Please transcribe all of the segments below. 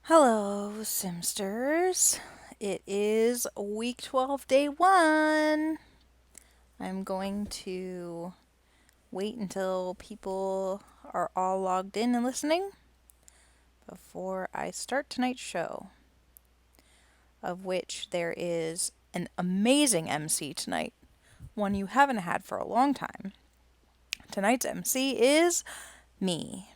Hello, Simsters. It is week 12, day 1. I'm going to wait until people are all logged in and listening before I start tonight's show, of which there is an amazing MC tonight, one you haven't had for a long time. Tonight's MC is me.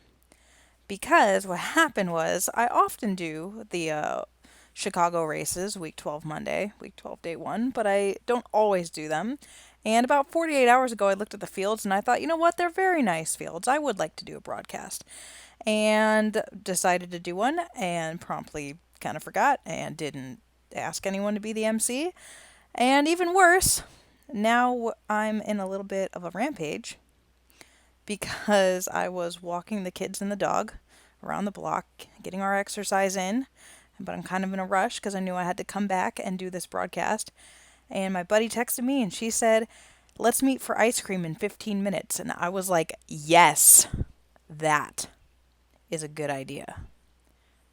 Because what happened was, I often do the Chicago races, week 12 Monday, week 12 day 1, but I don't always do them. And about 48 hours ago, I looked at the fields and I thought, you know what, they're very nice fields. I would like to do a broadcast. And decided to do one and promptly kind of forgot and didn't ask anyone to be the MC. And even worse, now I'm in a little bit of a rampage because I was walking the kids and the dog around the block, getting our exercise in. But I'm kind of in a rush because I knew I had to come back and do this broadcast. And my buddy texted me and she said, "Let's meet for ice cream in 15 minutes." And I was like, yes, that is a good idea.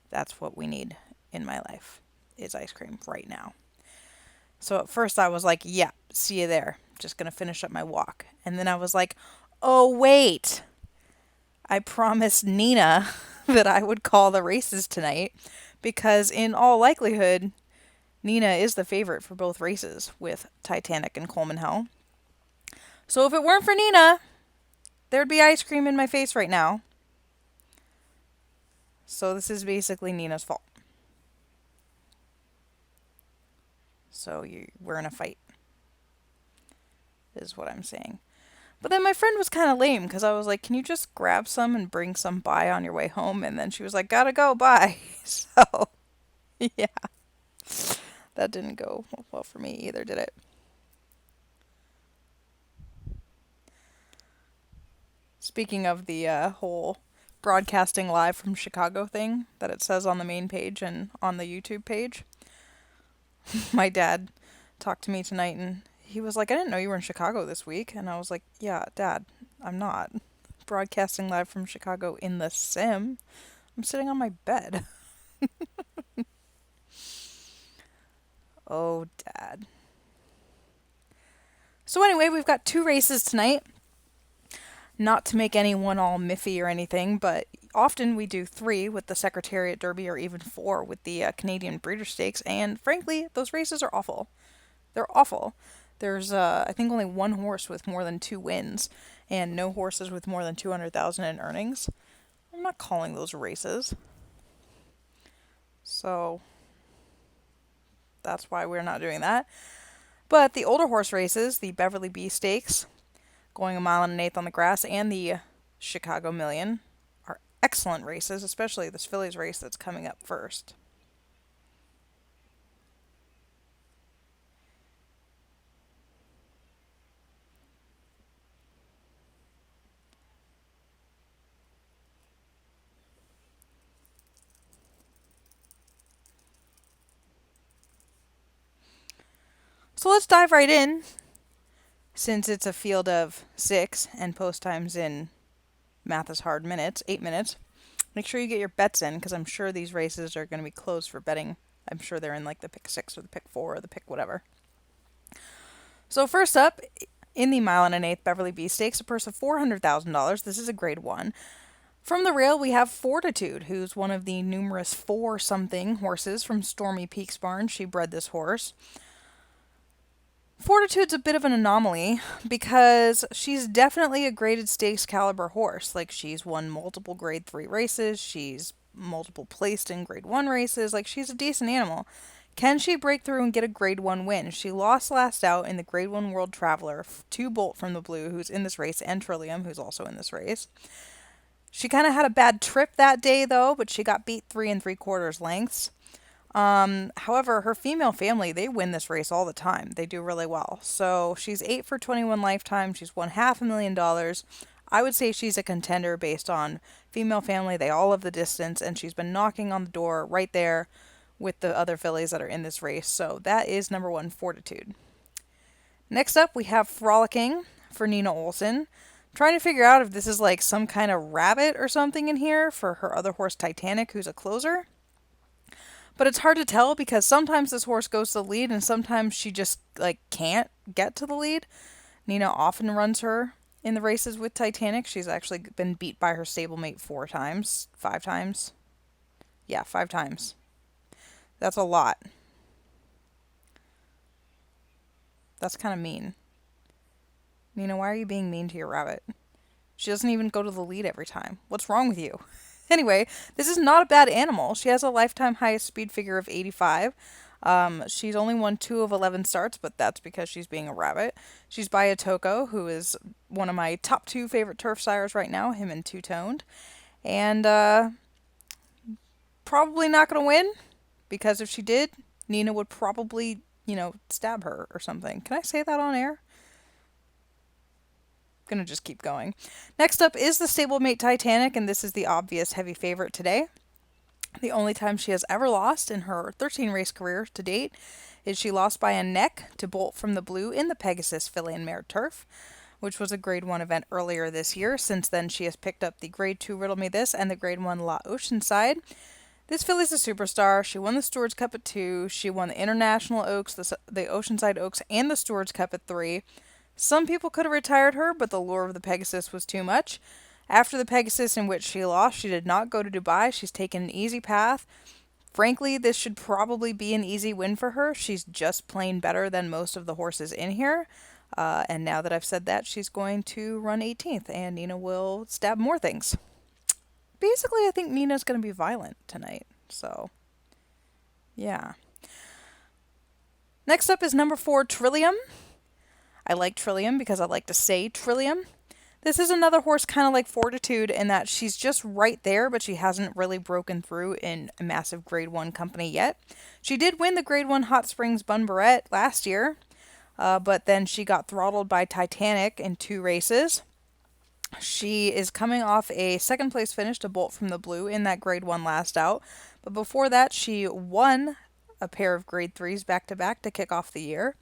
That's what we need in my life, is ice cream right now. So at first I was like, yeah, see you there. Just going to finish up my walk. And then I was like, oh, wait. I promised Nina that I would call the races tonight because, in all likelihood, Nina is the favorite for both races with Titanic and Coleman Hell. So if it weren't for Nina, there'd be ice cream in my face right now. So this is basically Nina's fault. So we're in a fight, is what I'm saying. But then my friend was kind of lame because I was like, can you just grab some and bring some by on your way home? And then she was like, gotta go, bye. So, yeah, that didn't go well for me either, did it? Speaking of the whole broadcasting live from Chicago thing that it says on the main page and on the YouTube page, my dad talked to me tonight and he was like, I didn't know you were in Chicago this week. And I was like, yeah, Dad, I'm not. Broadcasting live from Chicago in the sim. I'm sitting on my bed. Oh, Dad. So, anyway, we've got 2 races tonight. Not to make anyone all miffy or anything, but often we do 3 with the Secretariat Derby or even 4 with the Canadian Breeder Stakes. And frankly, those races are awful. They're awful. There's, I think, only one horse with more than 2 wins, and no horses with more than 200,000 in earnings. I'm not calling those races. So that's why we're not doing that. But the older horse races, the Beverly B Stakes, going a mile and an eighth on the grass, and the Chicago Million, are excellent races, especially this Phillies race that's coming up first. So let's dive right in. Since it's a field of 6 and post times in math is hard minutes, 8 minutes, make sure you get your bets in because I'm sure these races are going to be closed for betting. I'm sure they're in like the pick 6 or the pick 4 or the pick whatever. So first up, in the mile and an eighth Beverly B Stakes, a purse of $400,000. This is a grade 1. From the rail, we have Fortitude, who's one of the numerous 4-something horses from Stormy Peaks Barn. She bred this horse. Fortitude's a bit of an anomaly because she's definitely a graded stakes caliber horse. Like, she's won multiple grade 3 races, she's multiple placed in grade 1 races. Like, she's a decent animal. Can she break through and get a grade 1 win? She lost last out in the grade 1 World Traveler to Bolt from the Blue, who's in this race, and Trillium, who's also in this race. She kind of had a bad trip that day, though, but she got beat 3 3/4 lengths. However, her female family, they win this race all the time. They do really well. So she's 8 for 21 lifetime. She's won $500,000. I would say she's a contender based on female family. They all have the distance, and she's been knocking on the door right there with the other fillies that are in this race. So that is number 1, Fortitude. Next up, we have Frolicking for Nina Olson. Trying to figure out if this is like some kind of rabbit or something in here for her other horse, Titanic, who's a closer. But it's hard to tell because sometimes this horse goes to the lead and sometimes she just like can't get to the lead. Nina often runs her in the races with Titanic. She's actually been beat by her stablemate 4 times, 5 times. Yeah, 5 times. That's a lot. That's kind of mean. Nina, why are you being mean to your rabbit? She doesn't even go to the lead every time. What's wrong with you? Anyway, this is not a bad animal. She has a lifetime highest speed figure of 85. She's only won 2 of 11 starts, but that's because she's being a rabbit. She's by a Toko, who is one of my top 2 favorite turf sires right now, him and two-toned. And probably not going to win, because if she did, Nina would probably, stab her or something. Can I say that on air? Gonna just keep going. Next up is the stablemate Titanic, and this is the obvious heavy favorite today. The only time she has ever lost in her 13 race career to date is she lost by a neck to Bolt from the Blue in the Pegasus Filly and Mare Turf, which was a Grade 1 event earlier this year. Since then, she has picked up the Grade 2 Riddle Me This and the Grade 1 La Oceanside. This filly's a superstar. She won the Stewards Cup at 2. She won the International Oaks, the Oceanside Oaks, and the Stewards Cup at 3. Some people could have retired her, but the lure of the Pegasus was too much. After the Pegasus, in which she lost, she did not go to Dubai. She's taken an easy path. Frankly, this should probably be an easy win for her. She's just plain better than most of the horses in here. And now that I've said that, she's going to run 18th, and Nina will stab more things. Basically, I think Nina's going to be violent tonight. So, yeah. Next up is number 4, Trillium. I like Trillium because I like to say Trillium. This is another horse kind of like Fortitude in that she's just right there, but she hasn't really broken through in a massive Grade 1 company yet. She did win the Grade 1 Hot Springs Bun Barrette last year, but then she got throttled by Titanic in 2 races. She is coming off a second place finish to Bolt from the Blue in that Grade 1 last out, but before that she won a pair of Grade 3s back-to-back to kick off the year.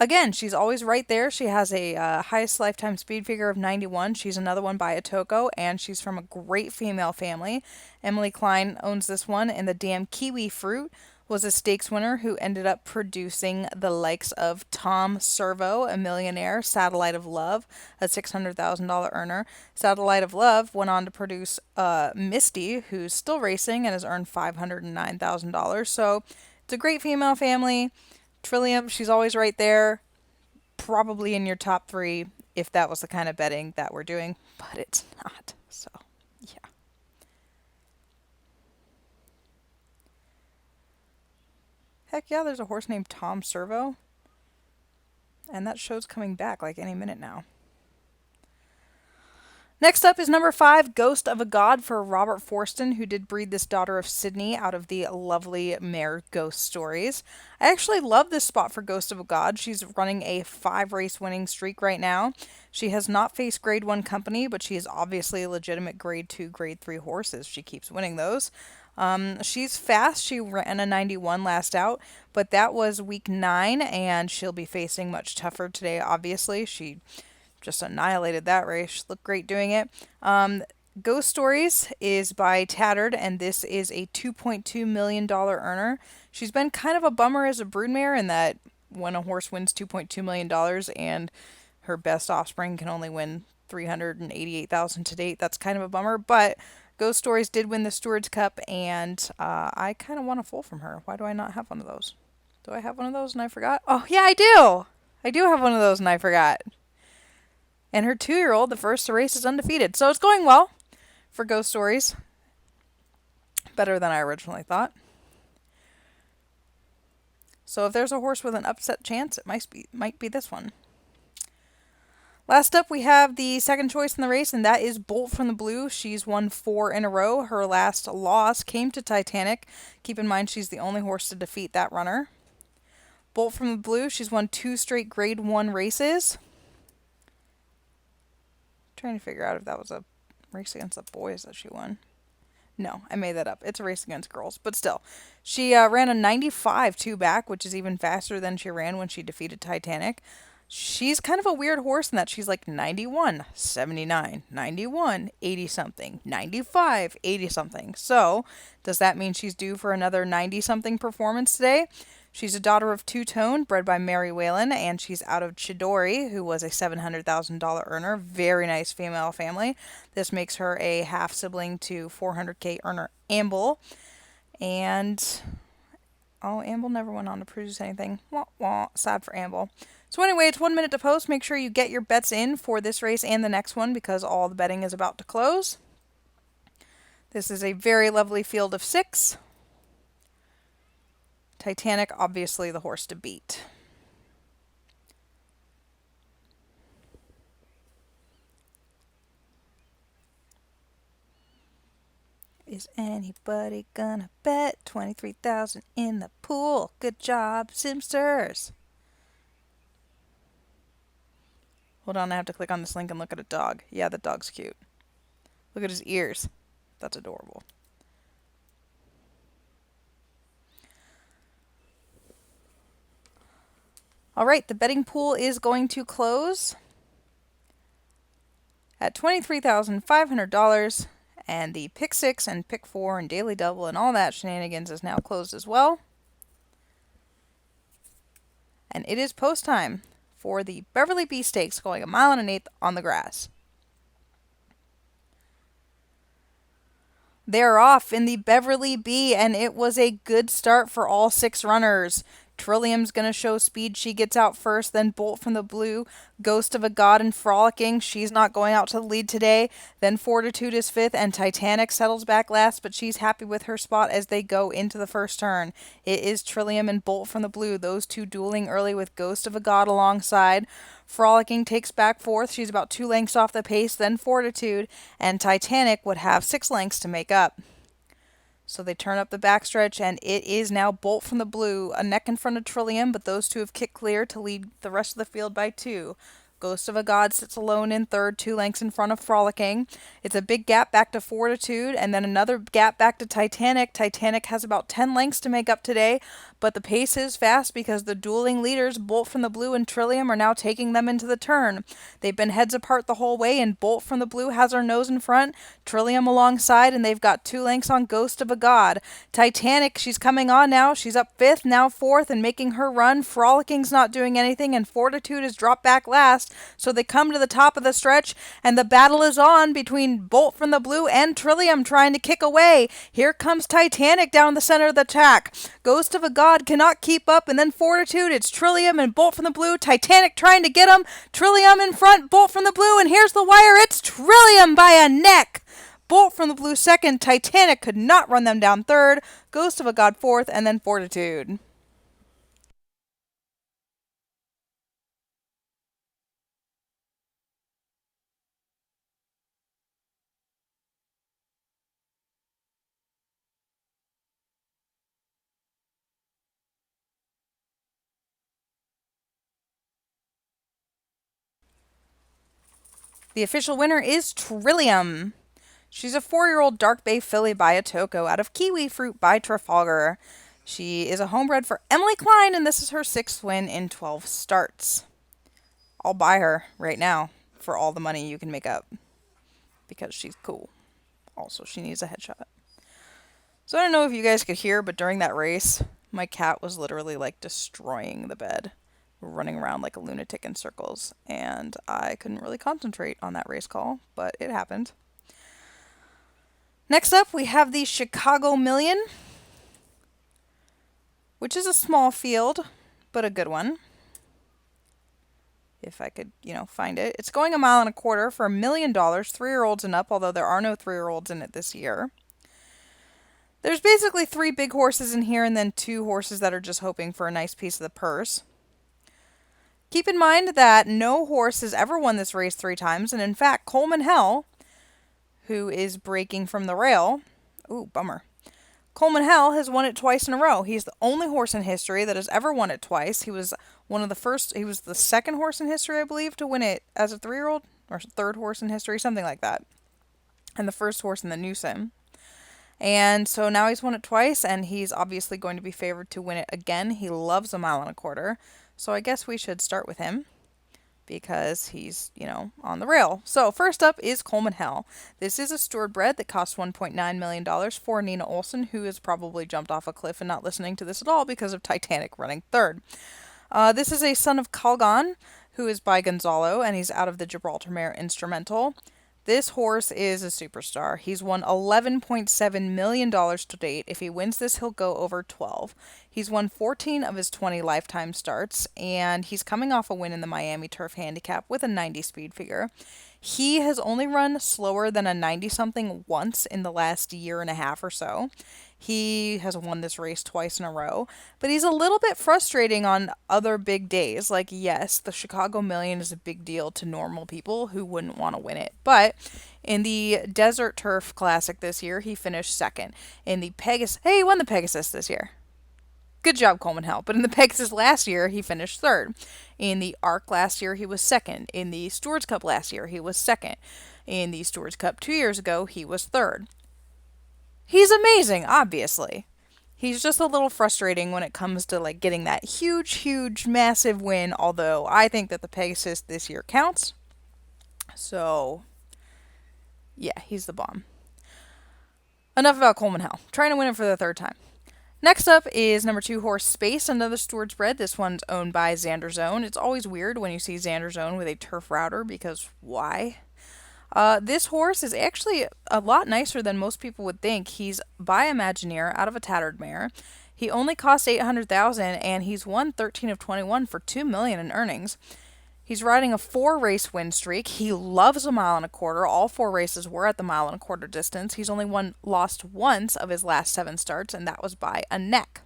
Again, she's always right there. She has a highest lifetime speed figure of 91. She's another one by a Toko, and she's from a great female family. Emily Klein owns this one, and the Damn Kiwi Fruit was a stakes winner who ended up producing the likes of Tom Servo, a millionaire, Satellite of Love, a $600,000 earner. Satellite of Love went on to produce Misty, who's still racing and has earned $509,000. So it's a great female family. Trillium, she's always right there, probably in your top 3 if that was the kind of betting that we're doing, but it's not, so yeah. Heck yeah, there's a horse named Tom Servo, and that show's coming back like any minute now. Next up is number 5, Ghost of a God for Robert Forston, who did breed this daughter of Sydney out of the lovely mare Ghost Stories. I actually love this spot for Ghost of a God. She's running a 5-race winning streak right now. She has not faced Grade 1 company, but she is obviously a legitimate Grade 2, Grade 3 horse as she keeps winning those. She's fast. She ran a 91 last out, but that was week 9, and she'll be facing much tougher today, obviously. She just annihilated that race. She looked great doing it. Ghost Stories is by Tattered, and this is a $2.2 million earner. She's been kind of a bummer as a broodmare in that when a horse wins $2.2 million and her best offspring can only win $388,000 to date, that's kind of a bummer. But Ghost Stories did win the Stewards Cup, and I kind of want a foal from her. Why do I not have one of those? Do I have one of those and I forgot? Oh, yeah, I do! I do have one of those and I forgot. And her 2-year-old, the first to race, is undefeated. So it's going well for Ghost Stories. Better than I originally thought. So if there's a horse with an upset chance, it might be this one. Last up, we have the second choice in the race, and that is Bolt from the Blue. She's won 4 in a row. Her last loss came to Titanic. Keep in mind, she's the only horse to defeat that runner. Bolt from the Blue, she's won 2 straight Grade 1 races. Trying to figure out if that was a race against the boys that she won. No, I made that up. It's a race against girls, but still. She ran a 95 2 back, which is even faster than she ran when she defeated Titanic. She's kind of a weird horse in that she's like 91, 79, 91, 80 something, 95, 80 something. So, does that mean she's due for another 90 something performance today? She's a daughter of Two Tone, bred by Mary Whalen, and she's out of Chidori, who was a $700,000 earner. Very nice female family. This makes her a half sibling to 400K earner Amble. And oh, Amble never went on to produce anything. Wah, wah. Sad for Amble. So anyway, it's 1 minute to post. Make sure you get your bets in for this race and the next one because all the betting is about to close. This is a very lovely field of 6. Titanic, obviously the horse to beat. Is anybody gonna bet 23,000 in the pool? Good job, Simsters. Hold on, I have to click on this link and look at a dog. Yeah, the dog's cute. Look at his ears. That's adorable. All right, the betting pool is going to close at $23,500, and the pick 6 and pick 4 and daily double and all that shenanigans is now closed as well. And it is post time for the Beverly B Stakes, going 1.125 miles on the grass. They're off in the Beverly B, and it was a good start for all 6 runners. Trillium's going to show speed. She gets out first, then Bolt from the Blue, Ghost of a God, and Frolicking. She's not going out to the lead today. Then Fortitude is 5th, and Titanic settles back last, but she's happy with her spot as they go into the first turn. It is Trillium and Bolt from the Blue, those two dueling early with Ghost of a God alongside. Frolicking takes back 4th. She's about 2 lengths off the pace, then Fortitude, and Titanic would have 6 lengths to make up. So they turn up the backstretch, and it is now Bolt from the Blue, a neck in front of Trillium, but those two have kicked clear to lead the rest of the field by 2. Ghost of a God sits alone in 3rd, 2 lengths in front of Frolicking. It's a big gap back to Fortitude, and then another gap back to Titanic. Titanic has about 10 lengths to make up today, but the pace is fast because the dueling leaders, Bolt from the Blue and Trillium, are now taking them into the turn. They've been heads apart the whole way, and Bolt from the Blue has her nose in front, Trillium alongside, and they've got 2 lengths on Ghost of a God. Titanic, she's coming on now. She's up 5th, now 4th, and making her run. Frolicking's not doing anything, and Fortitude has dropped back last. So they come to the top of the stretch, and the battle is on between Bolt from the Blue and Trillium trying to kick away. Here comes Titanic down the center of the track. Ghost of a God cannot keep up, and then Fortitude. It's Trillium and Bolt from the Blue. Titanic trying to get him. Trillium in front, Bolt from the Blue, and here's the wire. It's Trillium by a neck. Bolt from the Blue 2nd. Titanic could not run them down 3rd. Ghost of a God 4th, and then Fortitude. The official winner is Trillium. She's a 4-year-old Dark Bay filly by Atoko out of Kiwi Fruit by Trafalgar. She is a homebred for Emily Klein, and this is her 6th win in 12 starts. I'll buy her right now for all the money you can make up because she's cool. Also, she needs a headshot. So I don't know if you guys could hear, but during that race, my cat was literally like destroying the bed, running around like a lunatic in circles, and I couldn't really concentrate on that race call, but it happened. Next up, we have the Chicago Million, which is a small field, but a good one. If I could, find it. It's going 1.25 miles for $1 million, 3-year-olds and up, although there are no 3-year-olds in it this year. There's basically 3 big horses in here and then 2 horses that are just hoping for a nice piece of the purse. Keep in mind that no horse has ever won this race 3 times, and in fact, Coleman Hell, who is breaking from the rail, ooh, bummer. Coleman Hell has won it twice in a row. He's the only horse in history that has ever won it twice. He was the 2nd horse in history, I believe, to win it as a 3-year-old, or 3rd horse in history, something like that. And the 1st horse in the new sim. And so now he's won it twice, and he's obviously going to be favored to win it again. He loves 1.25 miles. So I guess we should start with him. because he's, on the rail. So first up is Coleman Hell. This is a steward bred that costs $1.9 million for Nina Olson, who has probably jumped off a cliff and not listening to this at all because of Titanic running third. This is a son of Calgon, who is by Gonzalo, and he's out of the Gibraltar Mare Instrumental. This horse is a superstar. He's won $11.7 million to date. If he wins this, he'll go over 12. He's won 14 of his 20 lifetime starts, and he's coming off a win in the Miami Turf Handicap with a 90 speed figure. He has only run slower than a 90 something once in the last year and a half or so. He has won this race twice in a row, but he's a little bit frustrating on other big days. Like, yes, the Chicago Million is a big deal to normal people who wouldn't want to win it. But in the Desert Turf Classic this year, he finished second. In the Pegasus, hey, he won the Pegasus this year. Good job, Coleman Hell. But in the Pegasus last year, he finished third. In the Arc last year, he was second. In the Stewards Cup last year, he was second. In the Stewards Cup 2 years ago, he was third. He's amazing, obviously. He's just a little frustrating when it comes to like getting that huge, massive win, although I think that the Pegasus this year counts. So, yeah, he's the bomb. Enough about Coleman Hell. Trying to win it for the third time. Next up is number 2 horse Space, another steward's bred. This one's owned by Xander Zone. It's always weird when you see Xander Zone with a turf router because why? This horse is actually a lot nicer than most people would think. He's by Imagineer out of a tattered mare. He only costs $800,000 and he's won 13 of 21 for $2 million in earnings. He's riding a 4-race win streak. He loves a mile and a quarter. All 4 races were at the mile and a quarter distance. He's only lost once of his last 7 starts, and that was by a neck.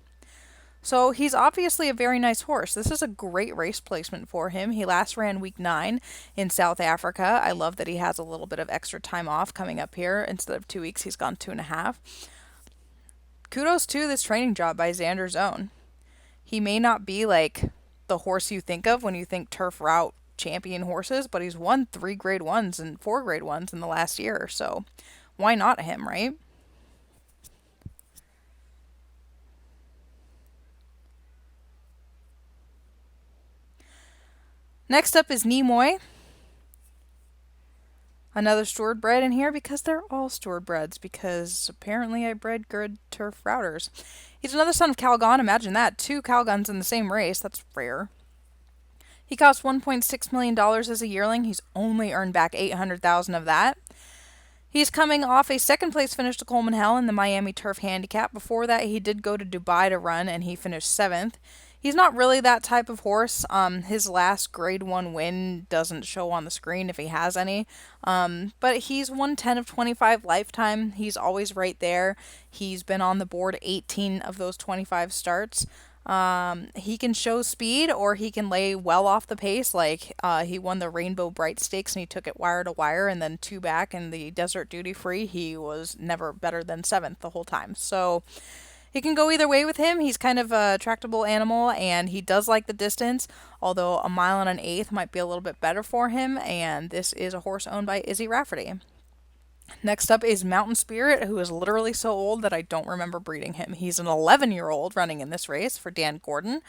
So he's obviously a very nice horse. This is a great race placement for him. He last ran week 9 in South Africa. I love that he has a little bit of extra time off coming up here. Instead of 2 weeks, he's gone 2.5. Kudos to this training job by Xander Zone. He may not be like the horse you think of when you think turf route champion horses, but he's won 3 grade 1s and 4 grade 1s in the last year. So why not him, right? Next up is Nimoy. Another steward bred in here because they're all steward breds because apparently I bred good turf routers. He's another son of Calgon. Imagine that. 2 Calgons in the same race. That's rare. He cost $1.6 million as a yearling. He's only earned back $800,000 of that. He's coming off a second place finish to Coleman Hell in the Miami Turf Handicap. Before that, he did go to Dubai to run and he finished 7th. He's not really that type of horse. His last grade 1 win doesn't show on the screen if he has any. But he's won 10 of 25 lifetime. He's always right there. He's been on the board 18 of those 25 starts. He can show speed or he can lay well off the pace. Like he won the Rainbow Bright Stakes and he took it wire to wire, and then 2 back in the Desert Duty Free. He was never better than 7th the whole time. So it can go either way with him. He's kind of a tractable animal, and he does like the distance, although a mile and an eighth might be a little bit better for him, and this is a horse owned by Izzy Rafferty. Next up is Mountain Spirit, who is literally so old that I don't remember breeding him. He's an 11-year-old running in this race for Dan Gordon.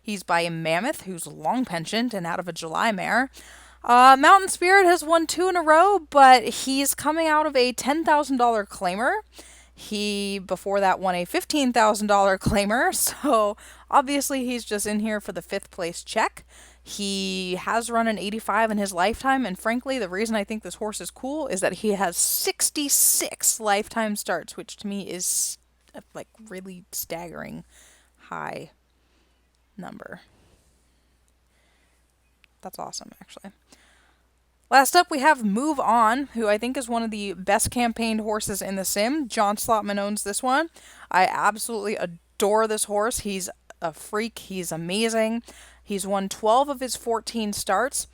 He's by a Mammoth, who's long pensioned and out of a July mare. Mountain Spirit has won 2 in a row, but he's coming out of a $10,000 claimer. He, before that, won a $15,000 claimer, so obviously he's just in here for the 5th place check. He has run an 85 in his lifetime, and frankly, the reason I think this horse is cool is that he has 66 lifetime starts, which to me is like really staggering high number. That's awesome, actually. Last up, we have Move On, who I think is one of the best campaigned horses in the sim. John Slotman owns this one. I absolutely adore this horse. He's a freak. He's amazing. He's won 12 of his 14 starts.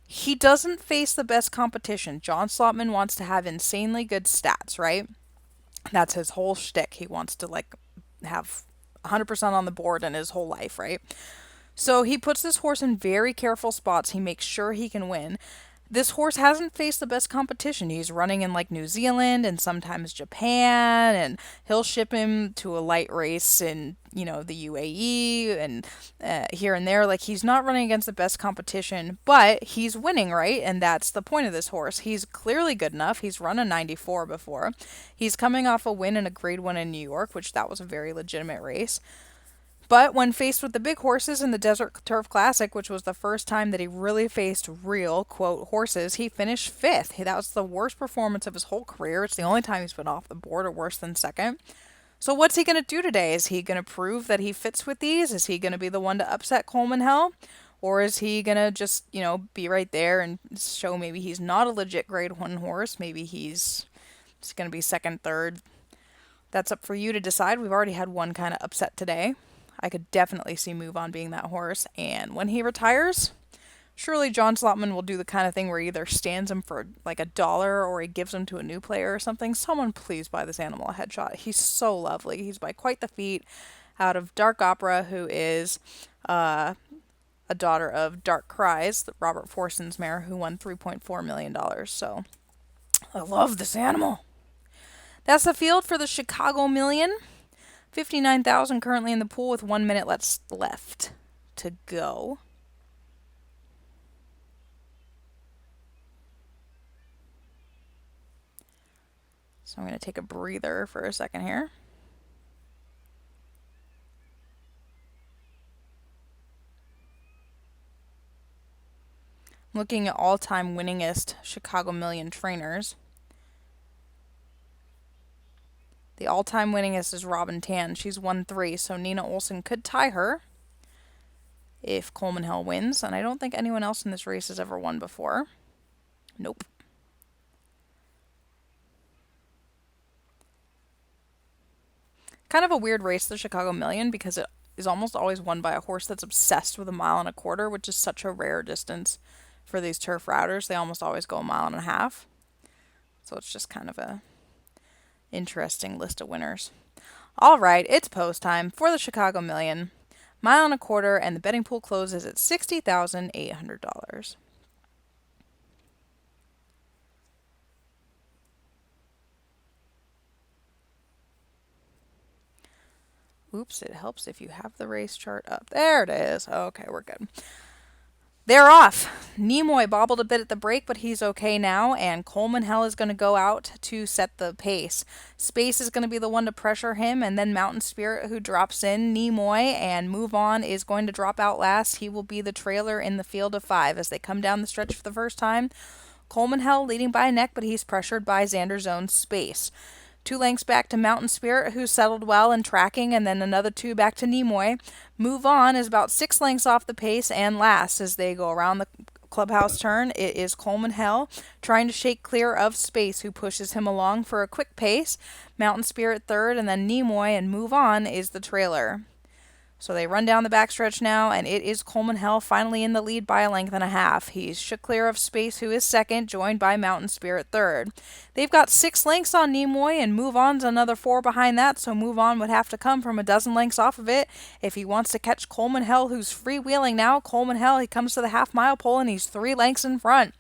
He doesn't face the best competition. John Slotman wants to have insanely good stats, right? That's his whole shtick. He wants to like have 100% on the board in his whole life, right? So he puts this horse in very careful spots. He makes sure he can win. This horse hasn't faced the best competition. He's running in like New Zealand and sometimes Japan, and he'll ship him to a light race in, the UAE and here and there. Like, he's not running against the best competition, but he's winning, right? And that's the point of this horse. He's clearly good enough. He's run a 94 before. He's coming off a win in a grade 1 in New York, which that was a very legitimate race. But when faced with the big horses in the Desert Turf Classic, which was the first time that he really faced real, quote, horses, he finished fifth. That was the worst performance of his whole career. It's the only time he's been off the board or worse than second. So what's he going to do today? Is he going to prove that he fits with these? Is he going to be the one to upset Coleman Hell? Or is he going to just, be right there and show maybe he's not a legit grade 1 horse? Maybe he's just going to be second, third. That's up for you to decide. We've already had one kind of upset today. I could definitely see Move On being that horse. And when he retires, surely John Slotman will do the kind of thing where he either stands him for like $1 or he gives him to a new player or something. Someone please buy this animal a headshot. He's so lovely. He's by Quite the Feat out of Dark Opera, who is a daughter of Dark Cries, Robert Forson's mare, who won $3.4 million. So I love this animal. That's the field for the Chicago Million. 59,000 currently in the pool with 1 minute left to go. So I'm going to take a breather for a second here. I'm looking at all-time winningest Chicago Million trainers. The all-time winningest is Robin Tan. She's won 3, so Nina Olson could tie her if Coleman Hell wins. And I don't think anyone else in this race has ever won before. Nope. Kind of a weird race, the Chicago Million, because it is almost always won by a horse that's obsessed with 1.25 miles, which is such a rare distance for these turf routers. They almost always go 1.5 miles. So it's just kind of a interesting list of winners. All right, it's post time for the Chicago Million. 1.25 miles, and the betting pool closes at $60,800. Oops, it helps if you have the race chart up. There it is. Okay, we're good. They're off. Nimoy bobbled a bit at the break, but he's okay now, and Coleman Hell is going to go out to set the pace. Space is going to be the one to pressure him, and then Mountain Spirit, who drops in. Nimoy and Move On is going to drop out last. He will be the trailer in the field of 5 as they come down the stretch for the first time. Coleman Hell leading by a neck, but he's pressured by Xander's own Space. 2 lengths back to Mountain Spirit, who settled well in tracking, and then another 2 back to Nimoy. Move On is about 6 lengths off the pace, and last as they go around the clubhouse turn, it is Coleman Hell trying to shake clear of Space, who pushes him along for a quick pace. Mountain Spirit third, and then Nimoy and Move On is the trailer. So they run down the backstretch now, and it is Coleman Hell finally in the lead by 1.5 lengths. He's shook clear of Space, who is second, joined by Mountain Spirit third. They've got 6 lengths on Nimoy, and Move On's another 4 behind that, so Move On would have to come from 12 lengths off of it if he wants to catch Coleman Hell, who's freewheeling now. Coleman Hell, he comes to the half-mile pole, and he's 3 lengths in front.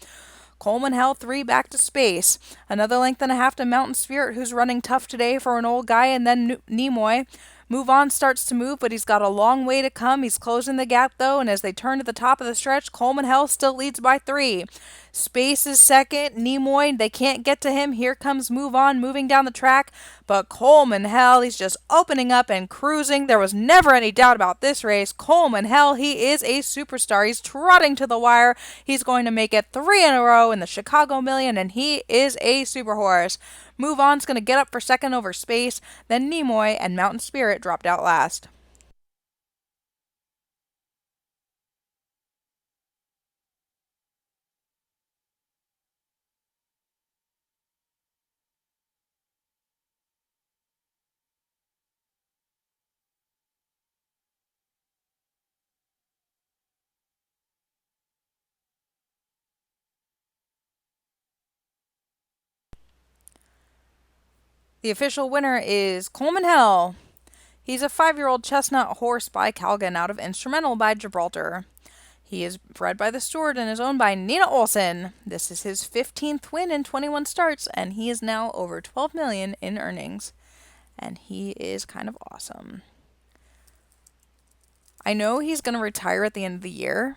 Coleman Hell 3 back to Space. Another 1.5 lengths to Mountain Spirit, who's running tough today for an old guy, and then Nimoy. Move On starts to move, but he's got a long way to come. He's closing the gap, though, and as they turn to the top of the stretch, Coleman Hell still leads by 3. Space is second. Nimoy, they can't get to him. Here comes Move On, moving down the track. But Coleman Hell, he's just opening up and cruising. There was never any doubt about this race. Coleman Hell, he is a superstar. He's trotting to the wire. He's going to make it 3 in a row in the Chicago Million, and he is a super horse. Move On's going to get up for second over Space. Then Nimoy and Mountain Spirit dropped out last. The official winner is Coleman Hell. He's a 5-year-old chestnut horse by Calgan out of Instrumental by Gibraltar. He is bred by the steward and is owned by Nina Olson. This is his 15th win in 21 starts, and he is now over 12 million in earnings. And he is kind of awesome. I know he's going to retire at the end of the year,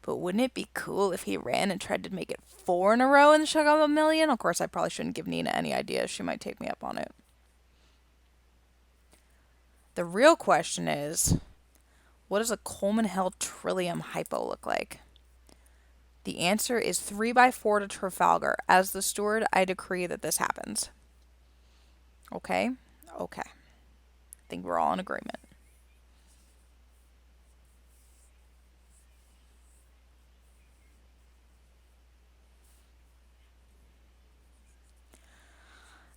but wouldn't it be cool if he ran and tried to make it 4 in a row in the Chicago Million? Of course, I probably shouldn't give Nina any ideas. She might take me up on it. The real question is, what does a Coleman Hell Trillium hypo look like? The answer is 3x4 to Trafalgar. As the steward, I decree that this happens. Okay? Okay. I think we're all in agreement.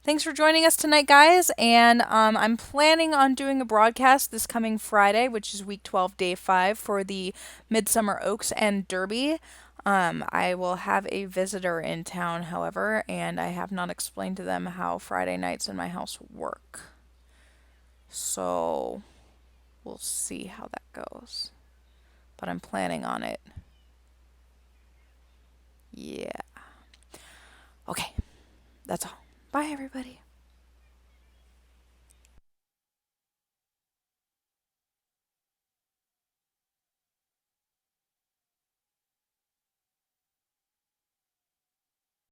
Thanks for joining us tonight, guys. And I'm planning on doing a broadcast this coming Friday, which is week 12, day 5, for the Midsummer Oaks and Derby. I will have a visitor in town, however, and I have not explained to them how Friday nights in my house work. So we'll see how that goes. But I'm planning on it. Yeah. Okay. That's all. Bye, everybody.